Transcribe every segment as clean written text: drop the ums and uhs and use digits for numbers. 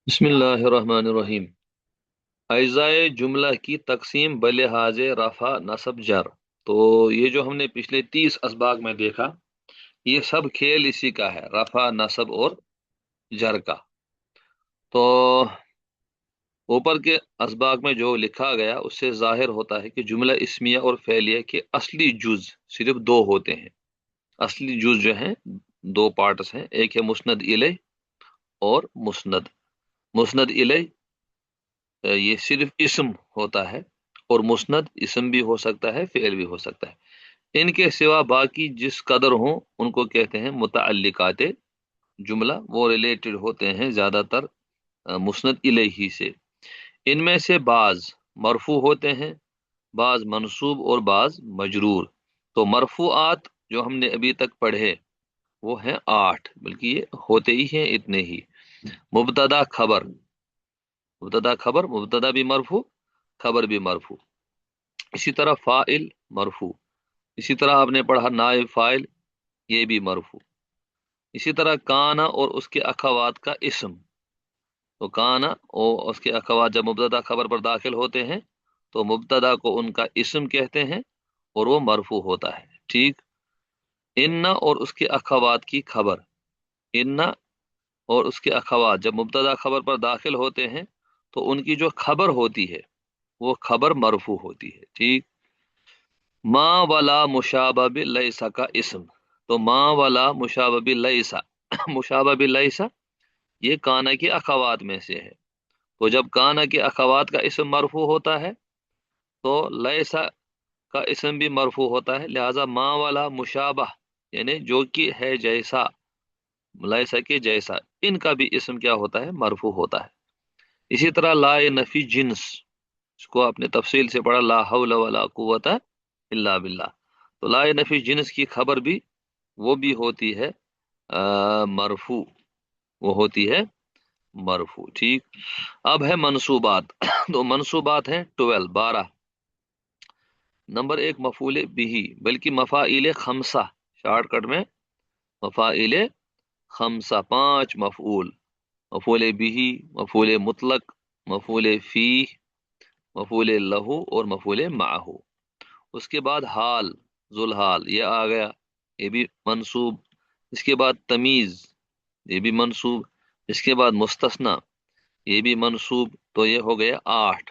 बिस्मिल्लाहिर्रहमानिर्रहीम। अज्जाए जुमला की तकसीम बलिहाज रफा नसब जर। तो ये जो हमने पिछले 30 असबाग में देखा, ये सब खेल इसी का है, रफा नसब और जर का। तो ऊपर के असबाग में जो लिखा गया उससे जाहिर होता है कि जुमला इस्मिया और फेलिया के असली जुज सिर्फ दो होते हैं। असली जुज जो हैं, दो पार्ट्स हैं, एक है मुस्नद इलै और मुस्नद। मुस्नद इलै ये सिर्फ इसम होता है, और मुस्नद इसम भी हो सकता है, फेल भी हो सकता है। इनके सिवा बाकी जिस कदर हों उनको कहते हैं मुतअल्लिकात जुमला। वो रिलेटेड होते हैं ज्यादातर मुस्नद इलैही से। इनमें से बाज मरफू होते हैं, बाज मंसूब और बाज मजरूर। तो मरफूआत जो हमने अभी तक पढ़े वो हैं 8, बल्कि ये होते ही हैं इतने ही। मुब्तदा खबर, मुब्तदा खबर, मुब्तदा भी मरफू, खबर भी मरफू। इसी तरह फाइल मरफू। इसी तरह आपने पढ़ा नाइब फाइल, ये भी मरफू। इसी तरह काना और उसके अखवात का इस्म। तो काना और उसके अखवात जब मुब्तदा खबर पर दाखिल होते हैं तो मुब्तदा को उनका इस्म कहते हैं और वो मरफू होता है। ठीक। इन्ना और उसके अखवात की खबर। इन्ना और उसके अखवात जब मुब्तदा खबर पर दाखिल होते हैं तो उनकी जो खबर होती है वो खबर मरफू होती है। ठीक। माँ वाला मुशाबह बिल लैसा का इस्म। तो माँ वाला मुशाबह बिल लैसा मुशाबह बिल लैसा ये काना के अखवात में से है। तो जब काना के अखवात का इस्म मरफू होता है तो लैसा का इस्म भी मरफू होता है, लिहाजा माँ वाला मुशाबह यानी जो कि है जैसा, लैसा के जैसा, इनका भी इस्म क्या होता है, मरफू होता है। इसी तरह ला नफी जिन्स, इसको आपने तफसील से पढ़ा, ला हौला वला कुव्वता इल्ला बिल्लाह। तो ला नफी जिन्स की खबर भी वो भी होती है मरफू, वो होती है मरफू। ठीक। अब है मंसूबात तो मंसूबात है 12, 12। नंबर एक मफूल बिही, बल्कि मफाइल खमसा, शॉर्टकट में मफाइल खमसा, 5 मफूल। मफूल बिही, मफूल मुतलक, मफूल फी, मफूल लहू और मफूल माहू। उसके बाद हाल, जुलहाल ये आ गया, ये भी मंसूब। इसके बाद तमीज, ये भी मंसूब। इसके बाद मुस्तस्ना, ये भी मंसूब। तो ये हो गया 8।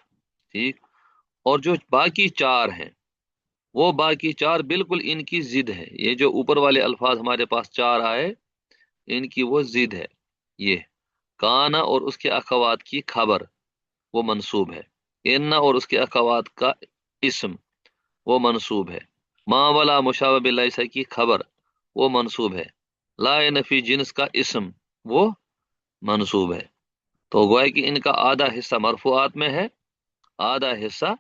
ठीक। और जो बाकी 4 हैं वो बाकी 4 बिल्कुल इनकी जिद है। ये जो ऊपर वाले अल्फाज हमारे पास 4 आए, इनकी वो जिद है। ये काना और उसके अखवात की खबर वो मंसूब है। इन्ना और उसके अखवात का इस्म वो मंसूब है। माँ वाला मुशाबह बिलैसा की खबर वो मंसूब है। ला नफी जिन्स का इस्म वो मंसूब है। तो गोया कि इनका आधा हिस्सा मरफूआत में है, आधा हिस्सा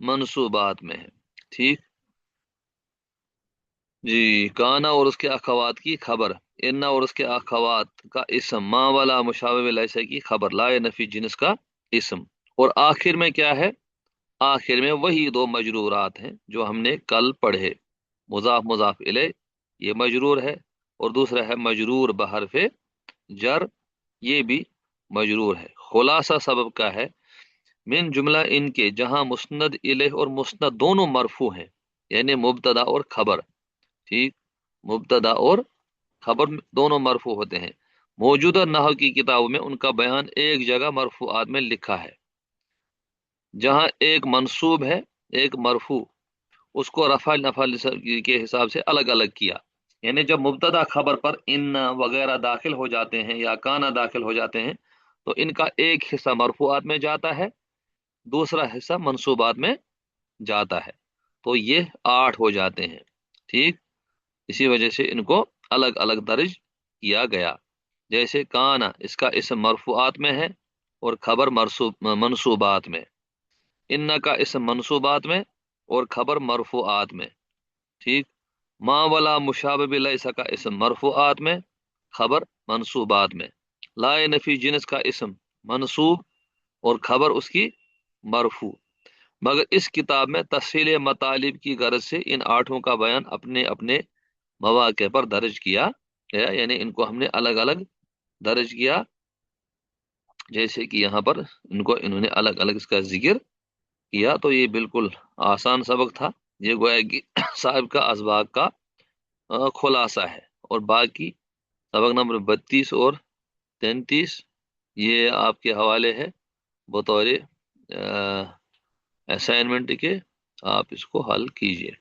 मंसूबात में है। ठीक। जी, काना और उसके अखवात की खबर, इन्ना और उसके अखवात का इस्म, माँ वाला मुशाबह लैसा की खबर, ला नफी जिन्स का इस्म। और आखिर में क्या है, आखिर में वही दो मजरूरात हैं जो हमने कल पढ़े। मुजाफ मुजाफ इले ये मजरूर है, और दूसरा है मजरूर बहरफ जर, ये भी मजरूर है। खुलासा सबब का है, मिन जुमला इनके जहां मुस्नद इलेह और मुस्नद दोनों मरफू हैं, यानी मुब्तदा और खबर। ठीक। मुब्तदा और खबर दोनों मरफू होते हैं। मौजूदा नहव की किताबों में उनका बयान एक जगह मरफूआत में लिखा है, जहां एक मंसूब है एक मरफू, उसको रफा नफल के हिसाब से अलग अलग किया। यानी जब मुब्तदा खबर पर इन वगैरह दाखिल हो जाते हैं या काना दाखिल हो जाते हैं तो इनका एक हिस्सा मरफूआत में जाता है, दूसरा हिस्सा मंसूबात में जाता है। तो ये 8 हो जाते हैं। ठीक। इसी वजह से इनको अलग अलग दर्ज किया गया। जैसे काना, इसका इसम मरफूआत में है और खबर मंसूबात में। इन्ना का इसम मंसूबात में और खबर मरफूआत में। ठीक। माँ वाला मुशाबह बिलैसा का इसम मरफूआत में, खबर मंसूबात में। लाए नफी जिन्स का इसम मंसूब और खबर उसकी मरफू। मगर इस किताब में तफसील मतालिब की गरज से इन 8 का बयान अपने अपने मौके पर दर्ज किया गया, यानी इनको हमने अलग अलग दर्ज किया جیسے کہ یہاں پر انہوں نے الگ الگ اس کا ذکر کیا، تو یہ بالکل آسان سبق تھا، یہ گویا کہ صاحب کا اسباق کا خلاصہ ہے۔ اور باقی سبق نمبر 32 اور 33 یہ آپ کے حوالے ہے بطور اسائنمنٹ کے، آپ اس کو حل کیجئے۔